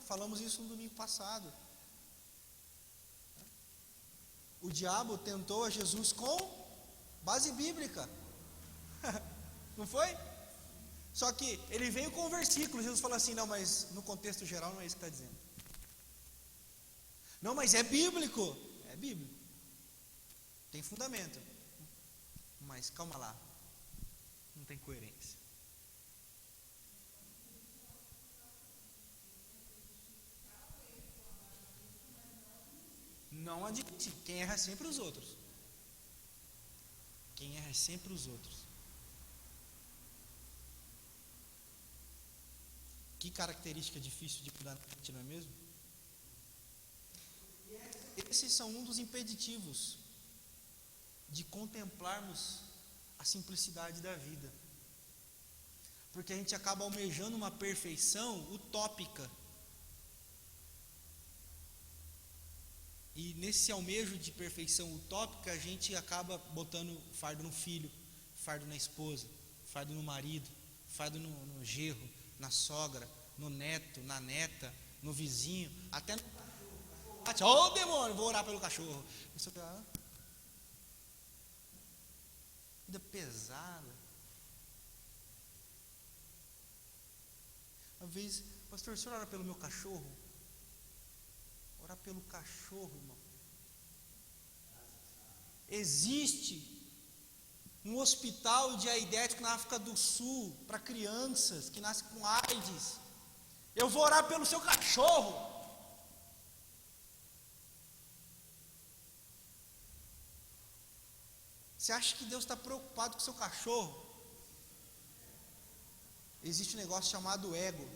Falamos isso no domingo passado. O diabo tentou a Jesus com base bíblica. Não foi? Só que ele veio com um versículo. Jesus falou assim: não, mas no contexto geral não é isso que está dizendo. Não, mas é bíblico. É bíblico. Tem fundamento. Mas calma lá. Não tem coerência. Não admite. Quem erra é sempre os outros. Quem erra é sempre os outros. Que característica difícil de mudar, não é mesmo? Esses são um dos impeditivos de contemplarmos a simplicidade da vida. Porque a gente acaba almejando uma perfeição utópica. E nesse almejo de perfeição utópica, a gente acaba botando fardo no filho, fardo na esposa, fardo no marido, fardo no genro, na sogra, no neto, na neta, no vizinho, até no cachorro. Ô demônio, vou orar pelo cachorro. Isso é vida pesada. Uma vez, pastor, o senhor ora pelo meu cachorro? Orar pelo cachorro, irmão. Existe um hospital diaidético na África do Sul para crianças que nascem com AIDS. Eu vou orar pelo seu cachorro. Você acha que Deus está preocupado com o seu cachorro? Existe um negócio chamado ego,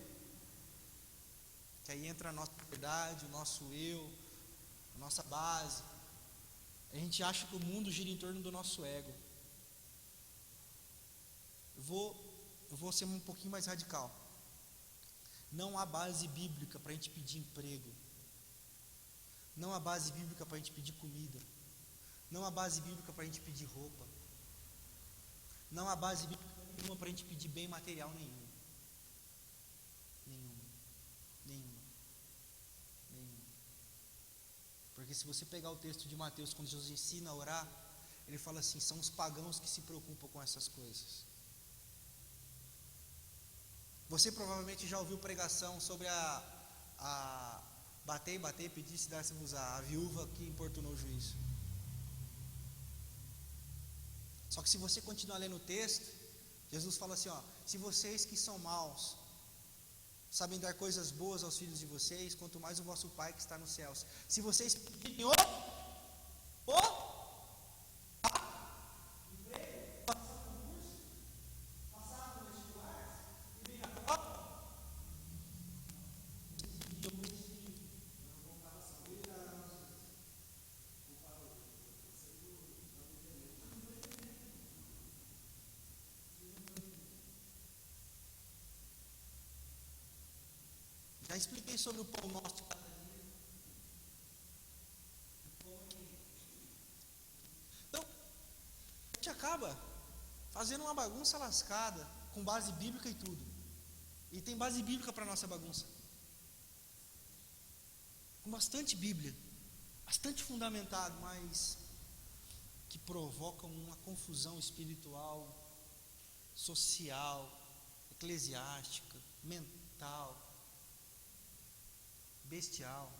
que aí entra a nossa verdade, o nosso eu, a nossa base. A gente acha que o mundo gira em torno do nosso ego. Eu vou ser um pouquinho mais radical. Não há base bíblica para a gente pedir emprego. Não há base bíblica para a gente pedir comida. Não há base bíblica para a gente pedir roupa. Não há base bíblica nenhuma para a gente pedir bem material nenhum. Nenhuma. Porque se você pegar o texto de Mateus, quando Jesus ensina a orar, ele fala assim: são os pagãos que se preocupam com essas coisas. Você provavelmente já ouviu pregação sobre a bater e bater, pedir se dar-se-vos a viúva que importunou o juiz. Só que se você continuar lendo o texto, Jesus fala assim: ó, se vocês que são maus sabem dar coisas boas aos filhos de vocês, quanto mais o vosso Pai que está nos céus. Se vocês pedirem já expliquei sobre o pão nosso de cada dia. Então, a gente acaba fazendo uma bagunça lascada, com base bíblica e tudo. E tem base bíblica para a nossa bagunça. Com bastante Bíblia, bastante fundamentado, mas que provocam uma confusão espiritual, social, eclesiástica, mental, bestial.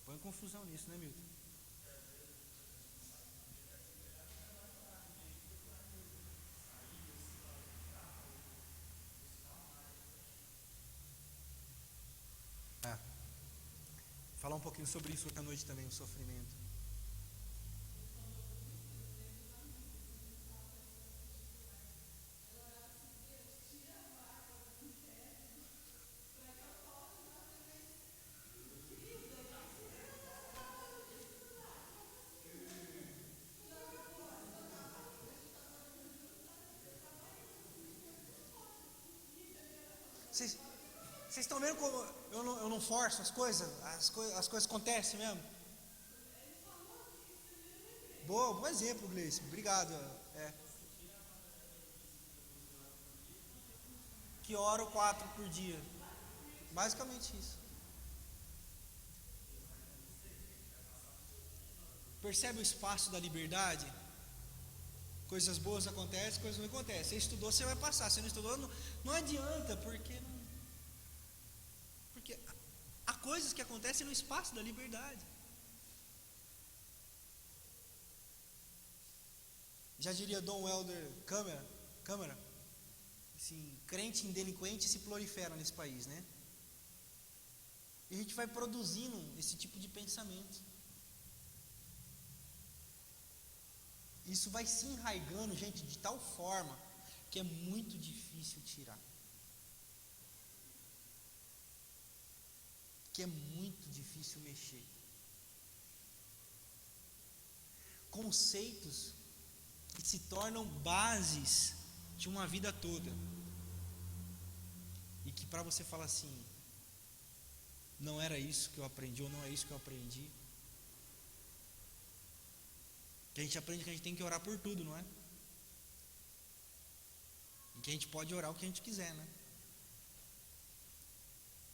Põe confusão nisso, né, Milton? Falar um pouquinho sobre isso outra noite também, o sofrimento. Vocês estão vendo como eu não forço as coisas acontecem mesmo? Boa, bom exemplo, Gleice. Obrigado. Que oro 4 por dia. Basicamente isso. Percebe o espaço da liberdade? Coisas boas acontecem, coisas não acontecem. Você estudou, você vai passar. Você não estudou, não adianta, porque há coisas que acontecem no espaço da liberdade. Já diria Dom Helder Câmara, assim, crente em delinquente se prolifera nesse país, né? E a gente vai produzindo esse tipo de pensamento. Isso vai se enraigando, gente, de tal forma que é muito difícil tirar. Que é muito difícil mexer. Conceitos que se tornam bases de uma vida toda. E que para você falar assim, não era isso que eu aprendi, ou não é isso que eu aprendi. Que a gente aprende que a gente tem que orar por tudo, não é? E que a gente pode orar o que a gente quiser, né?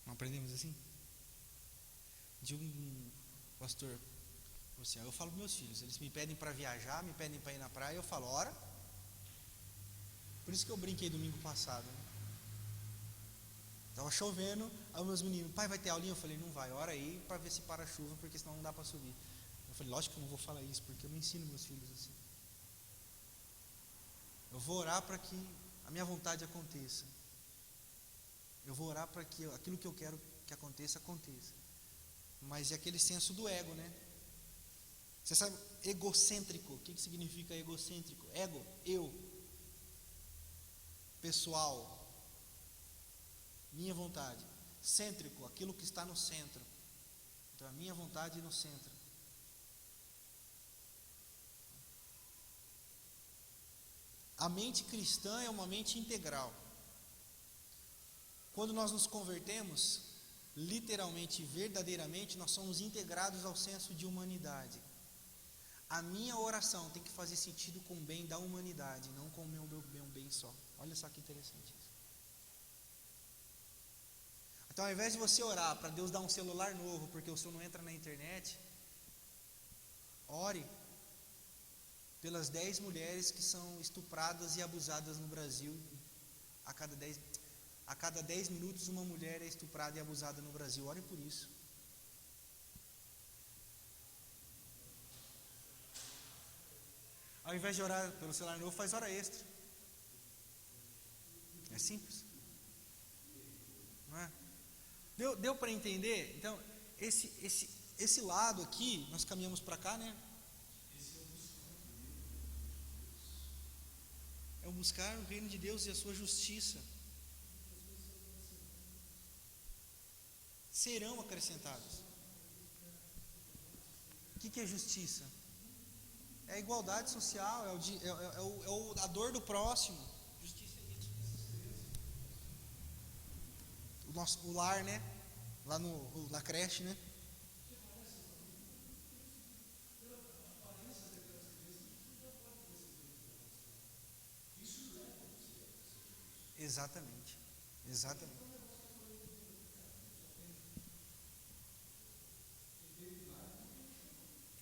Não aprendemos assim? De um pastor, assim, eu falo para meus filhos, eles me pedem para viajar, me pedem para ir na praia, eu falo, ora. Por isso que eu brinquei domingo passado, né? Estava chovendo, aí meus meninos, pai, vai ter aulinha? Eu falei, não vai, ora aí para ver se para a chuva, porque senão não dá para subir. Eu falei, lógico que eu não vou falar isso, porque eu não ensino meus filhos assim. Eu vou orar para que a minha vontade aconteça. Eu vou orar para que aquilo que eu quero que aconteça, aconteça. Mas é aquele senso do ego, né? Você sabe, egocêntrico, o que significa egocêntrico? Ego, eu, pessoal, minha vontade. Cêntrico, aquilo que está no centro. Então a minha vontade no centro. A mente cristã é uma mente integral. Quando nós nos convertemos, literalmente, verdadeiramente, nós somos integrados ao senso de humanidade. A minha oração tem que fazer sentido com o bem da humanidade, não com o meu bem só. Olha só que interessante isso. Então, ao invés de você orar para Deus dar um celular novo, porque o seu não entra na internet, ore pelas 10 mulheres que são estupradas e abusadas no Brasil. A cada 10 minutos uma mulher é estuprada e abusada no Brasil. Ore por isso. Ao invés de orar pelo celular novo, faz hora extra. É simples. Não é? Deu para entender? Então, esse lado aqui, nós caminhamos para cá, né? É o buscar o reino de Deus e a sua justiça. Serão acrescentados. O que é justiça? É a igualdade social, é a dor do próximo. Justiça é isso. O lar, né? Lá na creche, né? Exatamente. Exatamente.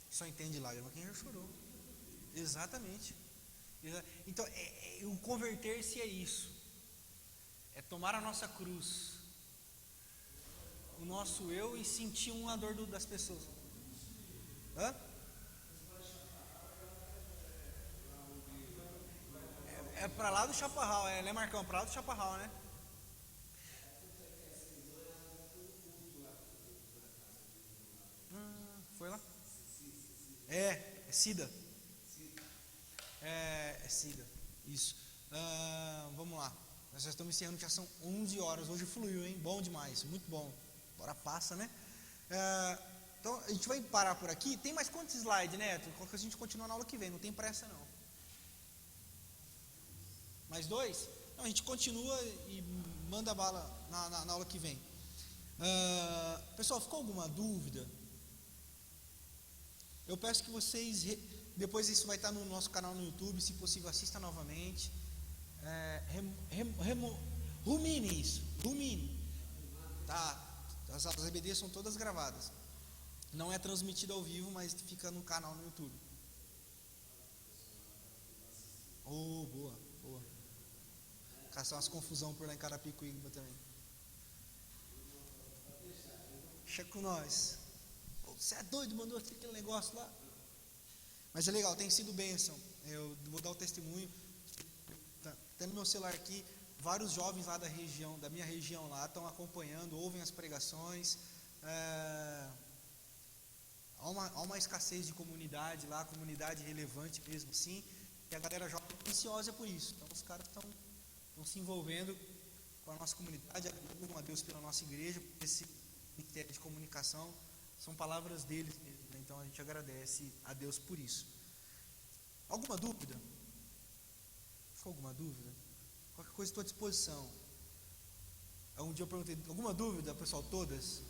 Só entende lágrima quem já chorou. Exatamente. Então, o converter-se é isso. É tomar a nossa cruz, o nosso eu, e sentir uma dor das pessoas. Hã? É pra lá do Chaparral, né, Marcão? Pra lá do Chaparral, né? Foi lá? É Cida. É Cida. Isso. Vamos lá. Nós já estamos encerrando, já são 11 horas. Hoje fluiu, hein? Bom demais, muito bom. Bora passa, né? Então a gente vai parar por aqui. Tem mais quantos slides, Neto? Qualquer coisa a gente continua na aula que vem, não tem pressa não. Mais dois? Não, a gente continua e manda bala na aula que vem. Pessoal, ficou alguma dúvida? Eu peço que vocês, depois isso vai estar no nosso canal no YouTube, se possível assista novamente. Rumine isso, rumine. Tá, as aulas EBD são todas gravadas. Não é transmitido ao vivo, mas fica no canal no YouTube. Oh, boa, boa. Caçar umas confusão por lá em Carapicuíba também. Chega com nós. Você é doido, mandou aquele negócio lá. Mas é legal, tem sido bênção. Eu vou dar o testemunho. Tá no meu celular aqui. Vários jovens lá da minha região lá, estão acompanhando, ouvem as pregações. Há uma escassez de comunidade lá, comunidade relevante mesmo assim. E a galera jovem é ansiosa por isso. Então os caras estão se envolvendo com a nossa comunidade, agradecem a Deus pela nossa igreja, por esse ministério de comunicação. São palavras deles mesmo, né? Então a gente agradece a Deus por isso. Alguma dúvida? Ficou alguma dúvida? Qualquer coisa estou à disposição. Um dia eu perguntei, alguma dúvida, pessoal? Todas?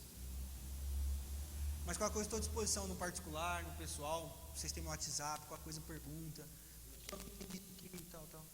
Mas qualquer coisa estou à disposição no particular, no pessoal. Vocês têm meu WhatsApp, qualquer coisa pergunta. Tal.